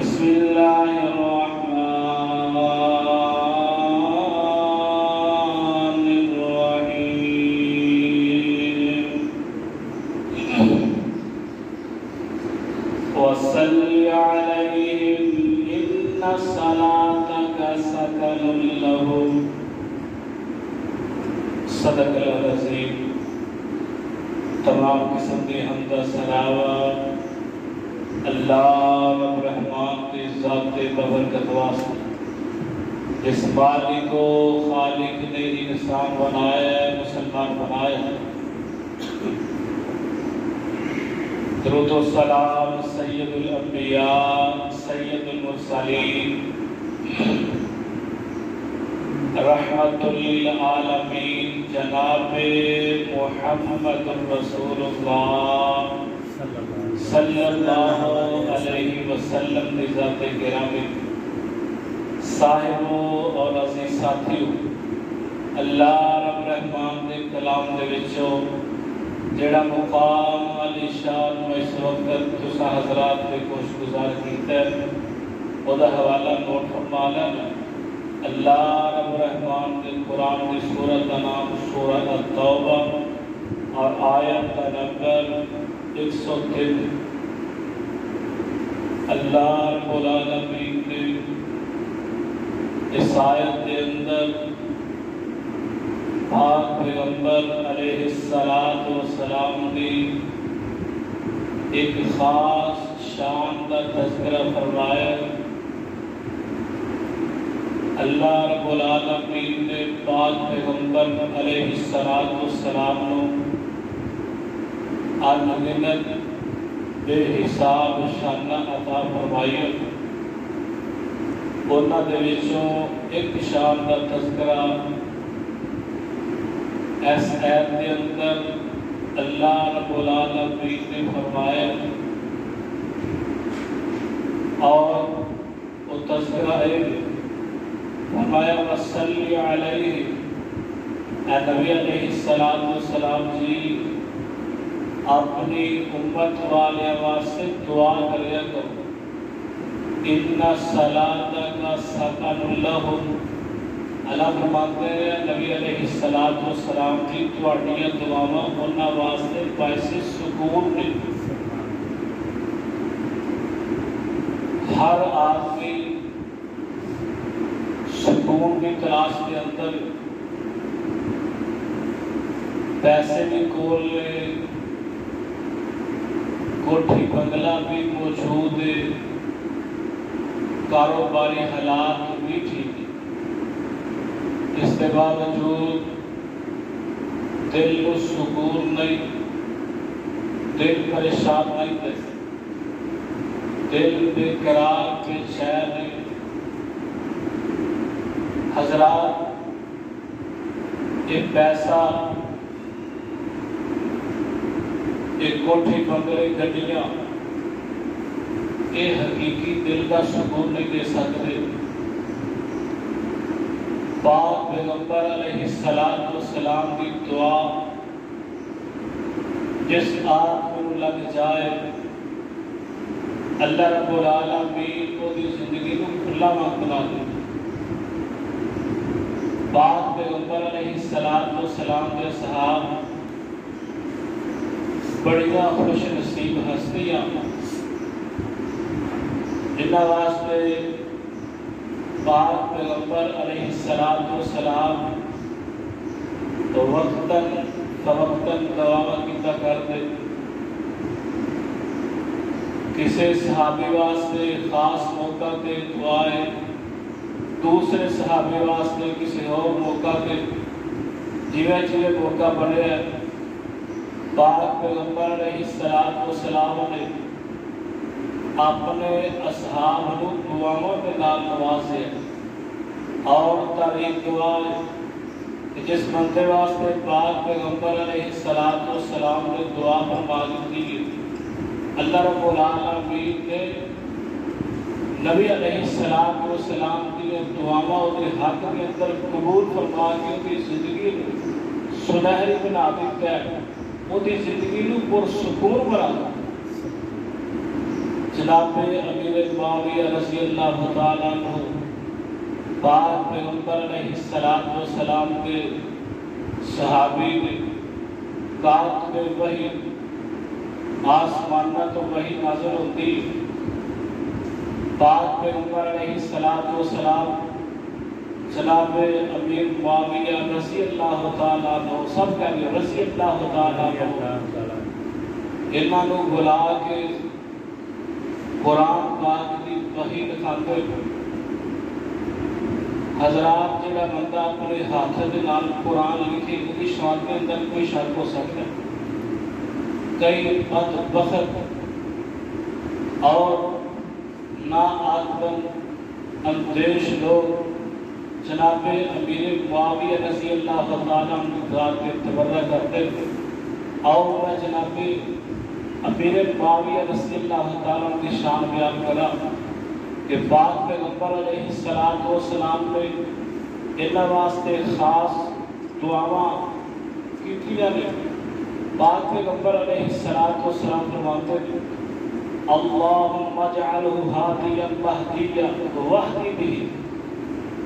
بسم اللہ الرحمن الرحیم وصل علیہم ان صلاتک سکن لہم صدق اللہ العظیم۔ تمام قسم کی حمد و ثنا اللہ رب رحمان کی ذات ببرکت واسطے، جس مالک و خالق نے انسان بنایا ہے، مسلمان بنایا ہے۔ درود و سلام سید الانبیاء سید المرسلین رحمت للعالمین جناب محمد رسول اللہ صلی اللہ علیہ وسلم کی ذات گرامی، صاحبوں اور عزیز ساتھیوں، اللہ رب رحمان دے کلام دے وچوں جڑا مقام علی شان میں اس وقت تسا حضرات دے خوش گزار کیتا ہے، او دا حوالہ نوٹ فرما لینا۔ اللہ رب رحمان دے قرآن دی سورۃ کا نام سورۃ التوبہ اور آیت کا نمبر 103۔ اللہ رب العالمین نے اس آیت کے اندر پاک پیغمبر علیہ السلام کی ایک خاص شان کا تذکرہ فرمایا۔ اللہ رب العالمین نے پاک پیغمبر علیہ السلام کو انگنت بے حساب شانہ عطا فرمائی۔ انہاں دے وچوں ایک شان کا تذکرہ اس آیت کے اندر اللہ رب العالمین نے فرمایا، اور وہ تذکرہ ہے فرمایا وصلی علیہ، اے نبی علیہ السلام جی اپنی امت والے واسطے دعا کریا کرو۔ ان صلاتک سکن لہم، اللہ فرماتے ہیں نبی علیہ السلام کی تواڈیاں دعاواں انہاں واسطے باعث سکون نے۔ ہر آدمی سکون کی تلاش کے اندر، پیسے بھی کول لے، کوٹھی بنگلہ بھی موجود ہے، کاروباری حالات بھی ٹھیک ہے، اس کے باوجود دل کو سکون نہیں، دل پریشان نہیں ہے، دل بے قرار بے چین ہے۔ حضرات یہ پیسہ، یہ کوٹھی بنگلے گڈیاں، یہ حقیقی دل کا سکون نہیں دے سکتے۔ پاک پیغمبر علیہ السلام کی دعا جس آدمی کو لگ جائے، اللہ رب العالمین کو دی زندگی کو کھلا مت بنا دے۔ پاک پیغمبر علیہ السلام کے صحاب بڑیاں خوش نصیب ہستیاں جنہاں واسطے پاک پیغمبر علیہ السلام تو وقتاً فوقتاً دعا کیتا کرتے۔ کسی صحابی واسطے خاص موقع تے دعائیں، دوسرے صحابی واسطے کسی اور موقع تے، جیویں موقع بنے ہیں پاک پیغمبر علیہ السلام نے اپنے اصحاب کو دعاؤں کے نال نوازے۔ اور تاریخ دعا جس بندے واسطے پاک پیغمبر علیہ السلام نے دعا فرما دی، اللہ رب العالمین نے نبی علیہ السلام کی دعاواں کے حق کے اندر قبول فرما کے ان کی زندگی سنہری بنا دیتا ہے، ان کی زندگی کو پرسکون بنا۔ جناب امیر معاویہ رضی اللہ تعالیٰ عنہ پاک پیغمبر علیہ السلام کے صحابی نے کات میں وہی آسمانہ تو وہی نازل ہوتی پاک پیغمبر علیہ السلام جناب امیر معاویہ رضی اللہ تعالیٰ عنہ سب کہہ گئے رضی اللہ تعالیٰ عنہ انہاں نو بلا کے قرآن پاک کی وحی دکھاتے حضرات جڑا بندہ اپنے ہاتھ دے نال قرآن لکھے کی شان کے اندر کوئی شک ہو سکتا ہے کئی بدبخت اور ناعاقل اندیش لوگ جناب امیر معاویہ رضی اللہ تعالیٰ عنہ ذات کے تبرہ کرتے اور میں جناب امیر معاویہ رضی اللہ تعالیٰ عنہ کی شان بیان کرا کہ پاک پیغمبر علیہ السلام نے انہاں واسطے خاص دعاواں کیتیاں نے پاک پیغمبر علیہ السلام فرماتے ہیں اللہم اجعلہ ہادیا مہدیا واہدی بہ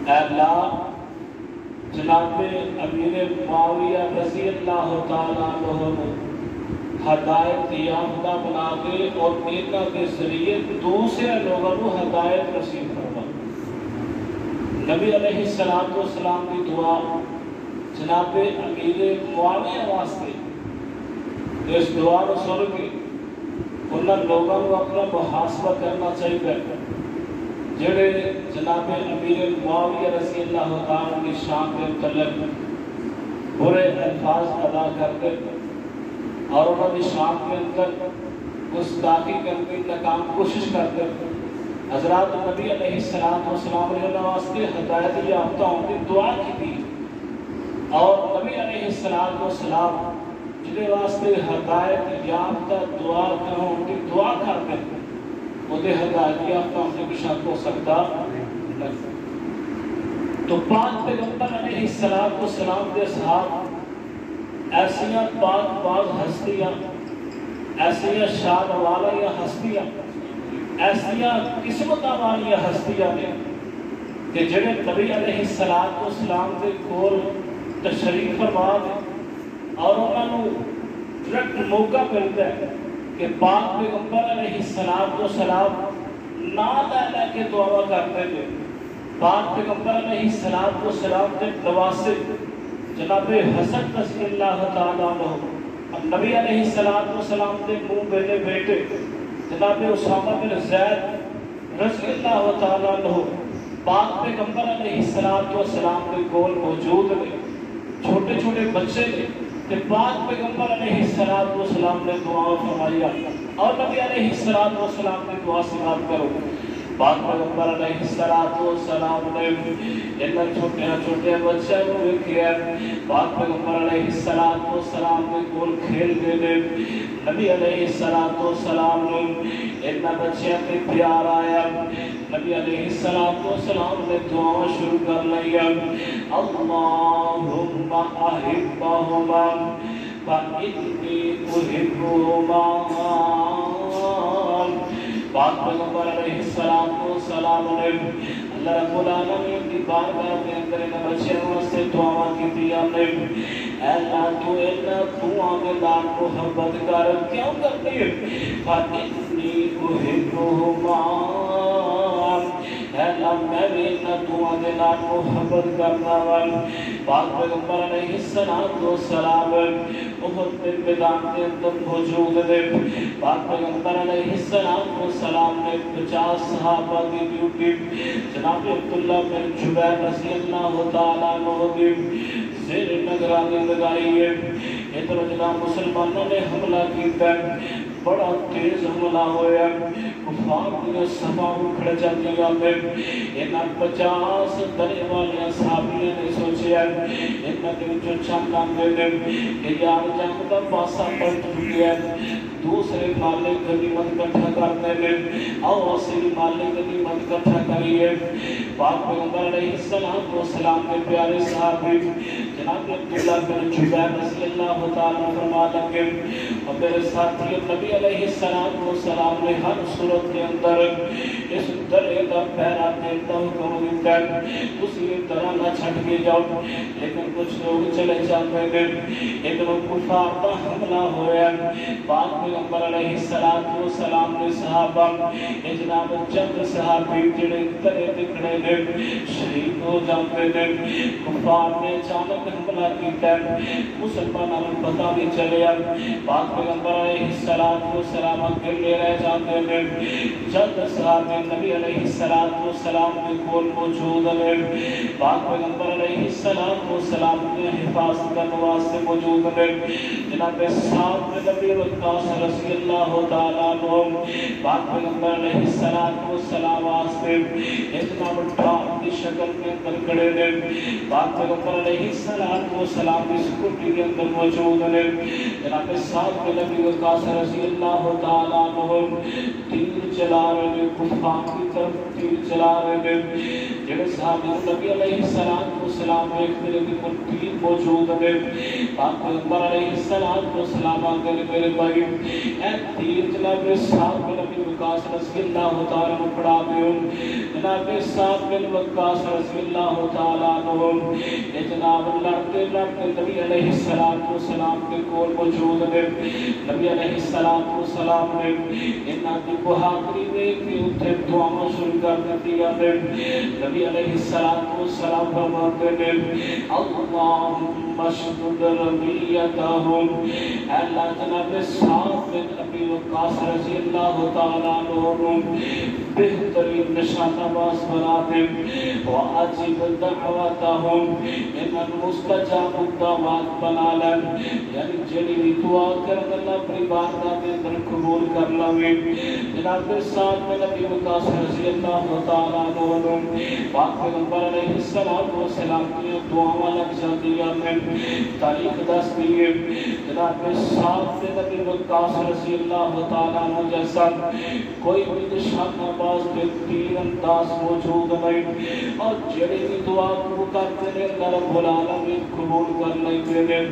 اے اللہ جناب امیر معاویہ رضی اللہ تعالیٰ عنہ ہدایت یافتہ بنا دے اور نیکا کے ذریعے دوسرے لوگوں کو ہدایت نصیب فرما نبی علیہ السلام کی دعا جناب امیر معاویہ واسطے اس دعا کو سن کے انہاں لوگوں کو اپنا محاسبہ کرنا چاہیے جڑے جناب امیر معاویہ رضی اللہ تعالیٰ کی شان کے متعلق برے الفاظ ادا کرتے اور انہوں نے شام کے اندر گستاخی کرنے کی ناکام کوشش کرتے حضرات نبی علیہ السلام نے اللہ واسطے ہدایت یافتہ ہونے کی دعا کی تھی اور نبی علیہ السلام جنہیں واسطے ہدایت یافتہ دعا کروں ان کی دعا کرتے وہ دے ہدایت یافتہ ہونے کی شک ہو سکتا نہیں تو پاک پیغمبر علیہ السلام کے صحاب ایسیاں پاک باز ہستیاں ایسیاں شان والیاں ہستیاں ایسیاں قسمتاں والیاں ہستیاں نے کہ جڑے نبی علیہ السلام کے کول تشریف فرما دے اور انہوں نے ڈائریکٹ موقع ملتا ہے کہ پاک پیغمبر علیہ السلام نام لے کے دعا کرتے ہیں پاک پیغمبر علیہ السلام کے نواسے جناب حسن رضی اللہ تعالیٰ عنہ نبی علیہ السلام کے منہ میرے بیٹے جناب اسامہ بن زید رضی اللہ تعالیٰ عنہ پاک پیغمبر علیہ السلام کے کول موجود ہیں چھوٹے چھوٹے بچے نے کہ پاک پیغمبر علیہ السلام نے دعا فرمایا اور نبی علیہ السلام نے دعا سماعت کرو پاک پیغمبر علیہ السلام نے انہاں چھوٹے بچے کو ویکھیا پاک پیغمبر علیہ السلام کے کول کھیل دے نبی علیہ السلام نے انہاں بچیاں تے پیار آیا نبی علیہ السلام نے دعا شروع کر لیا اللہم احبہما فإنی احبہما پاک پیغمبر علیہ السلام نے اللہ رب العالمین کی بارگاہ کے اندر ان بچیوں سے دعا کی دیا نے اے اللہ تو ان دعا کے نال محبت کر کیوں کرتی ہے فإنی احبہما اے اللہ میں بھی ان دعا کے نال محبت کرنا وال پاک پیغمبر علیہ السلام احد کے میدان کے اندر موجود ہے پاک پیغمبر علیہ السلام نے 50 صحابہ کی ڈیوٹی جناب عبداللہ بن جبیر رضی اللہ تعالیٰ عنہ کی زیر نگرانی لگائی ہے ادھر جناب مسلمانوں نے حملہ کیتا ہے بڑا تیز حملہ ہویا کفار کی سبا اکھڑ جاتی ہیں انہاں 50 درے والے صحابیوں نے سوچیا انہاں کے جو چانداں دے کہ یار جنگ دا پاسا پلٹ گیا دوسرے مالے غنیمت اکٹھا کرتے ہیں اور اصلی مالے غنیمت اکٹھا کریے پاک پیغمبر علیہ السلام کے پیارے صحابی جناب عبداللہ بن جبیر رضی اللہ تعالیٰ فرما لگے اور میرے ساتھی نبی علیہ السلام نے ہر صورت کے اندر اس درے کا پہرا دیتا حکم دیتا ہے اسی طرح نہ چھٹ کے جاؤ. لیکن کچھ لوگ چلے جاتے ہیں ایک لوگ کفار کا حملہ ہوا پاک پیغمبر علیہ السلام نے صحابہ جناب چند صحابی جڑے درے دکھڑے نے شہید ہو جاتے ہیں. کفار نے اچانک حملہ کیتا ہے مسلمانوں کو پتہ نہیں چلیا. پاک پیغمبر علیہ السلام اکیلے رہ جاتے ہیں. چند صحابی نبی علیہ السلام کے کول موجود ہیں. پاک پیغمبر علیہ السلام کے حفاظت کرنے واسطے موجود ہیں. جناب سعد بن ابی وقاص رضی اللہ تعالیٰ عنہ پاک پیغمبر علیہ السلام واسطے جناب ڈھال کی شکل میں اندر کھڑے ہیں. پاک پیغمبر علیہ السلام کی سکوٹی کے اندر موجود ہیں. جناب سعد بن ابی وقاص رضی اللہ تعالیٰ عنہ تیر چلا رہے ہیں کفار کی طرف تیر چلا رہے ہیں. جڑے صحابہ نبی علیہ السلام ایک میرے بھی تیر موجود ہیں. پاک پیغمبر علیہ السلام آگے میرے بھائی اے تیر جناب سعد بن ابی وقاص رضی اللہ تعالیٰ عنہ پڑھا دے. جناب سعد بن وقاص رضی اللہ تعالیٰ عنہ یہ جناب لڑتے نبی علیہ السلام کے کول موجود ہیں. نبی علیہ السلام نے انہاں دی بہادری دیکھ کے اتنے دعاواں شروع کر دیا ہے. نبی علیہ السلام فرماتے ہیں اللہم اشدد رمیتہم اے اللہ جناب سعد بن ابی وقاص رضی اللہ تعالیٰ عنہ بہترین نشانہ باز بنا دے وعجب دعوتہم انہاں مستجاب دعوات بنا لیں یعنی جنہی دعا کرن اللہ اپنی بارگاہ کے اندر قبول کر لیں. جناب سعد بن ابی وقاص رضی اللہ تعالیٰ عنہ پاک پیغمبر علیہ السلام کی دعاواں لگ جاتی ہیں. تاریخ دس دیئے جناب سعد بن ابی وقاص رضی اللہ تعالیٰ عنہ جیسا کوئی بھی نشانہ باز کے تیر انداز موجود نہیں اور جڑی بھی دعا کو کرتے ہیں اللہ رب العالمین قبول کر لیتے ہیں.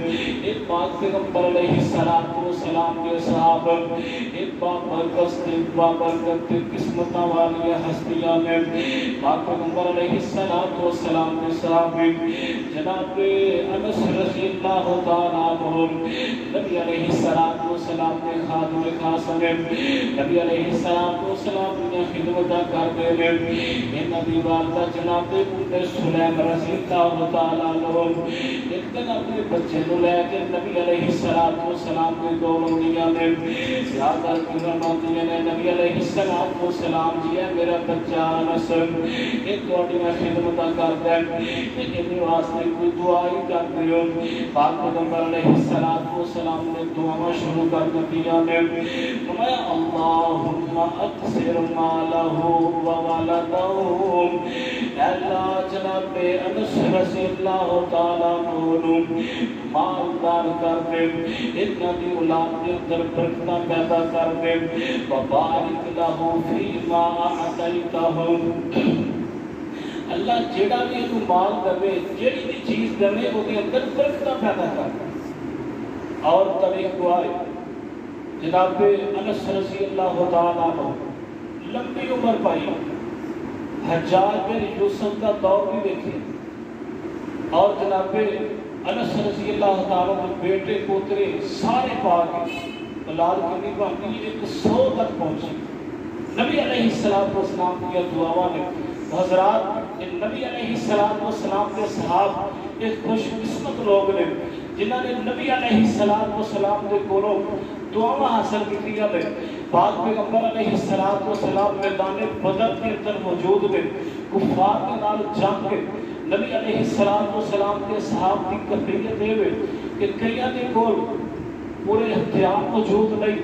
ایک پاک پیغمبر علیہ السلام کے صحابہ ایک بابرکت قسمتہ والی ہستیاں نے پاک پیغمبر علیہ السلام کے صحابی جناب انس رضی اللہ تعالیٰ عنہ نبی علیہ السلام کے خادم خاص ہیں. نبی علیہ السلام نے خدمت کر دے لے ان نبی والدہ جناب سلیم رضی اللہ تعالیٰ عنہ ایک دن اپنے بچے کو لے کے نبی علیہ السلام کے دونوں دیا نے زیادہ کرماتی نے نبی علیہ السلام جی ہے میرا بچہ انس ایک دوڑی میں خدمت کرتا ہے انہی واسطے کوئی دعائی کرتے ہو. پاک پیغمبر علیہ السلام نے دعا شروع کر دیا نے میں اللہم اکثر مالہ وولدہ اے اللہ جناب انس رضی اللہ تعالیٰ عنہ مالدار کر دے انہاں دی اولاد کے اندر برکتاں پیدا کر دے وبارک لہ فیما اعطیتہ. اللہ جیڑا بھی تو مال دے جیڑی بھی چیز دے وہ دے اندر برکتاں پیدا کر. اور طریق دعائے جناب انس رضی اللہ تعالیٰ عنہ لمبی عمر پائی حجاج بن یوسف کا دور بھی دیکھے اور جناب انس رضی اللہ تعالیٰ عنہ بیٹے پوترے سارے پاک اولاد کی باقی 100 تک پہنچی. نبی علیہ السلام کی دعاواں نے حضرات نبی علیہ السلام کے صحاب ایک خوش قسمت لوگ نے جنہوں نے نبی علیہ السلام کے کولوں دعاواں حاصل کی ہے. پاک پیغمبر علیہ السلام میدان بدر کے اندر موجود نے کفار کے نال جنگ کے نبی علیہ السلام کے صحاب کی کفیت دے کہ کئیاں دے کول پورے اختیار موجود نہیں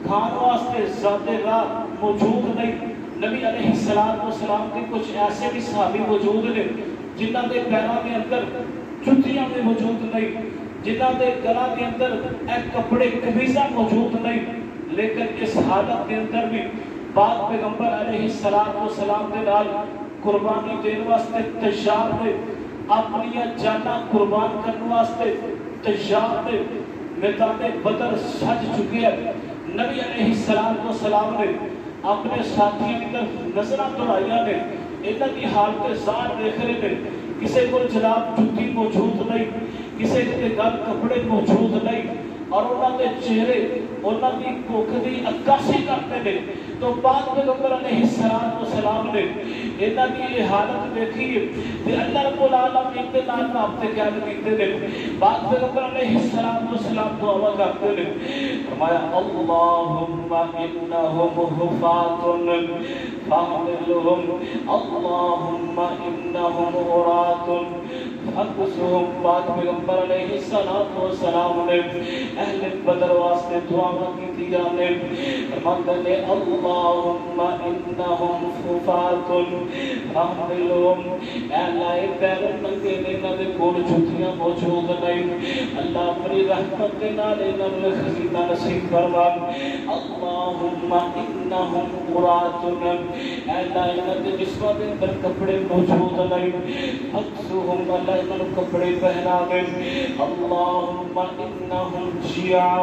کھان واسطے زیادہ راہ موجود نہیں. نبی علیہ السلام کے کچھ ایسے بھی صحابی موجود نے جنہاں دے پیراں کے اندر جتیاں بھی موجود نہیں جنہاں دے گلاں کے اندر ایک کپڑے قمیضہ موجود نہیں. لیکن اس حالت کے اندر بھی پاک پیغمبر علیہ السلام کے نال قربانی دین واسطے تیار نے اپنی جاناں قربان کرنے واسطے تیار نے. میدان بدر سج چکے ہیں. نبی علیہ السلام نے اپنے ساتھیوں کی طرف نظریں دوڑائیاں نے, انہاں کی حالت زار دیکھ رہے ہیں. کسی کو جناب جُتی موجود نہیں, کسی کے گل کپڑے موجود نہیں, اور انہوں نے چہرے انہوں کی بھوک کی عکاسی کرتے ہیں. تو پاک پیغمبر علیہ السلام نے انہوں کی یہ حالت دیکھی کہ اللہ رب العالمین کے نال رابطے کیا کیتے ہیں. پاک پیغمبر علیہ السلام دعا کرتے ہیں, فرمایا اللہم انہم حفاۃ فاحملہم, اللہم انہم عراۃ فاکسہم. پاک پیغمبر علیہ السلام نے اہل بدر واسطے دعا کی جانے, فرماتے ہیں اللہم انہم حفاۃ فاحملہم. اے اللہ پیر ننگے نے, انہاں دے کول جوتیاں موجود نہیں, اللہ اپنی رحمت کے نال انہاں نوں خزینہ نصیب فرما. اللہم انہم عراۃ, اے اللہ انہاں دے جسماں دے اندر کپڑے موجود نہیں, فاکسہم, اللہ انہاں نوں کپڑے پہنا دے. اللہم انہم جیاع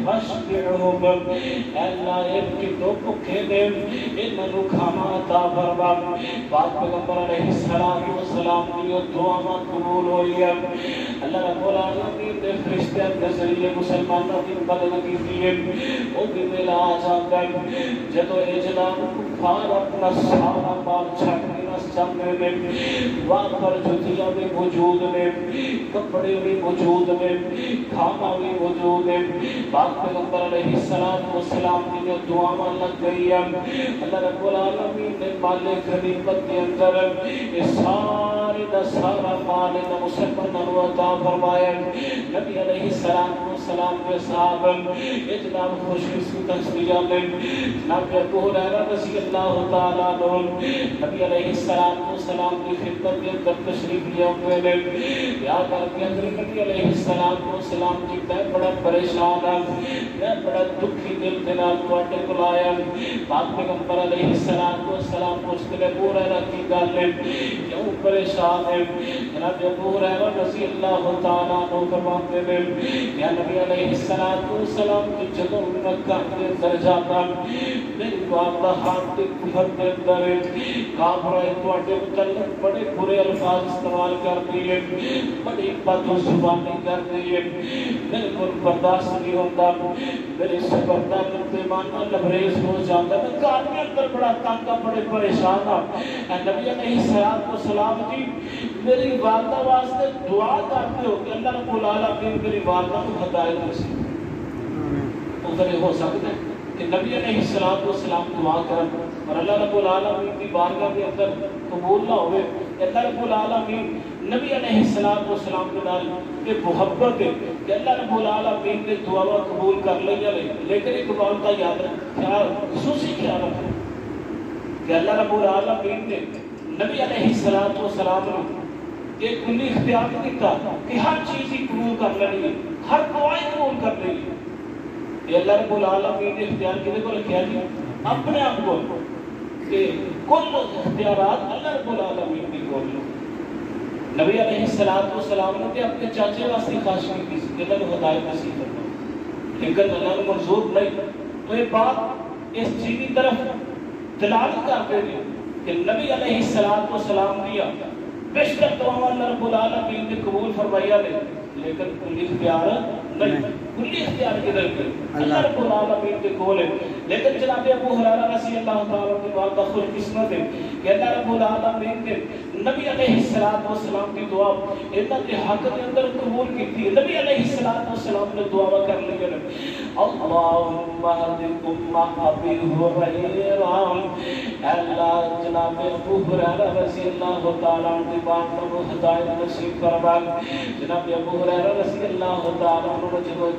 فاشبعہم, اے اللہ ان کی دو بھوکے نے, انہاں نوں کھانا عطا فرما. پاک پیغمبر علیہ السلام کی دعا قبول ہوئی ہے. اللہ رب العالمین نے فرشتوں کے ذریعے مسلمانوں کی مدد کی ہے. وہ بھی ملا جاتا ہے جدو یہ جناب کفار اپنا سارا مال چھٹ کے نس جاتے ہیں, وہاں پر جوتیاں بھی موجود نے, کپڑے بھی موجود نے, کھانا بھی موجود ہے. پاک پیغمبر علیہ السلام کی جو دعا لگ گئی ہے, اللہ رب العالمین نے مال غنیمت کے اندر یہ سارے دا سارا مال مسلمانوں عطا فرمایا. نبی علیہ السلام کے صحابہ یہ جناب خوش قسمتی نے, جناب ابو ہریرہ رضی اللہ تعالیٰ عنہ نبی علیہ السلام کی خدمت کے اندر تشریف لے ہوئے نے. یا کر کے اندر نبی علیہ السلام کی میں بڑا پریشان ہوں, میں بڑا دکھی دل کے نال تواڈے کول آیا. پاک پیغمبر علیہ السلام پوچھتے ہیں ابو ہریرہ کی گل ہے, کیوں پریشان ہے؟ جناب ابو ہریرہ رضی اللہ تعالیٰ عنہ فرماتے ہیں یا نبی علیہ السلام کی جدوں مکہ کے اندر جاتا, میری والدہ ہاتھ کے کفر کے اندر کافر تواڈے متعلق بڑے برے الفاظ استعمال کرتی ہے, بڑی بد زبانی کرتی ہے, میرے کو برداشت نہیں ہوتا, میرے صبر دا پیمانہ لبریز ہو جاتا. میں گھر کے اندر بڑا تنگ ہوں, بڑے پریشان ہوں. نبی علیہ السلام جی میری والدہ واسطے دعا کرتے ہو کہ اللہ رب العالمین میری والدہ کو ہدایت نصیب. ادھر ہو سکتا ہے کہ نبی علیہ السلام دعا کریں اور اللہ رب العالمین کی بارگاہ کے اندر قبول نہ ہوئے. اللہ رب العالمین نبی علیہ السلام کے نال یہ محبت ہے کہ اللہ رب العالمین نے دعا قبول کر لیا, لیکن ایک بات کا یاد رکھیں, خصوصی خیال رکھیں کہ اللہ رب العالمین نے نبی علیہ السلام نے ایک کلی اختیار نہیں دیتا کہ ہر چیز ہی قبول کر لینی ہے, ہر دعا قبول کر لینی ہے. یہ اللہ رب العالمین نے اختیار کدے کو رکھا جی اپنے آپ کو, کہ کل اختیارات اللہ رب العالمین کی کول. نبی علیہ السلام نے اپنے چاچے واسطے خواہش کی کہ اللہ کو ہدایت نصیب فرما, لیکن اللہ کو منظور نہیں. تو یہ بات اس چیز کی طرف دلالت کرتے ہیں کہ نبی علیہ السلام دیا بیشتر دعا اللہ رب العالمین نے قبول فرمایا لے, لیکن کلی اختیار نہیں. کلی اختیار کدھر پہ اللہ رب العالمین کے کول ہے. لیکن جناب ابو ہریرہ رضی اللہ تعالیٰ کی بات کا خوش قسمت ہے کہ اللہ رب العالمین نے نبی علیہ السلام کی دعا انہاں کے حق کے اندر قبول کی تھی. نبی علیہ السلام نے دعا کر لی ہے اللہم اہدکم ابی ہریرہ, اللہ جناب ابو ہریرہ رضی اللہ تعالیٰ کی بات کو ہدایت نصیب فرما. جناب ابو ہریرہ رضی اللہ تعالیٰ عنہ جب